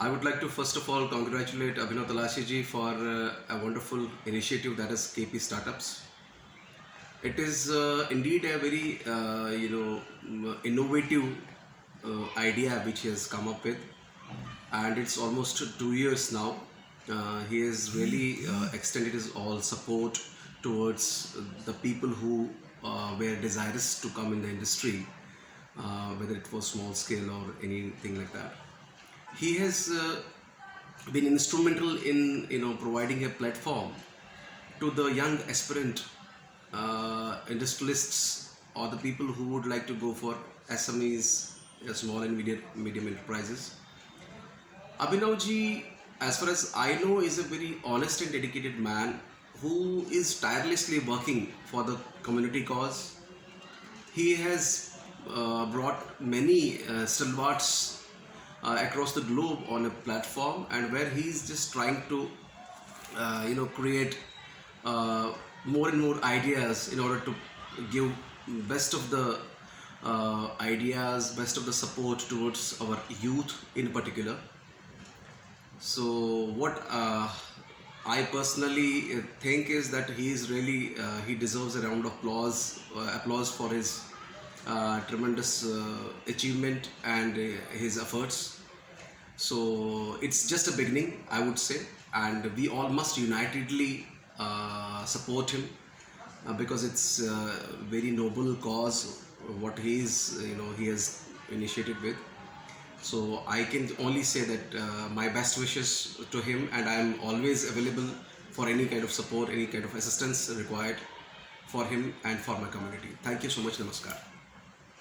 I would like to first of all congratulate Abhinav Talashi ji for a wonderful initiative that is KP Startups. It is indeed a very innovative idea which he has come up with, and it's almost 2 years now. He has really extended his all support towards the people who were desirous to come in the industry, whether it was small scale or anything like that. He has been instrumental in providing a platform to the young aspirant industrialists or the people who would like to go for SMEs, small and medium enterprises. Abhinavji, as far as I know, is a very honest and dedicated man who is tirelessly working for the community cause. He has brought many stalwarts across the globe on a platform, and where he's just trying to create more and more ideas in order to give best of the ideas, best of the support towards our youth in particular. So what I personally think is that he is really he deserves a round of applause for his tremendous achievement and his efforts. So it's just a beginning, I would say, and we all must unitedly support him because it's a very noble cause what he has initiated with. So I can only say that my best wishes to him, and I am always available for any kind of support, any kind of assistance required for him and for my community. Thank you so much. Namaskar.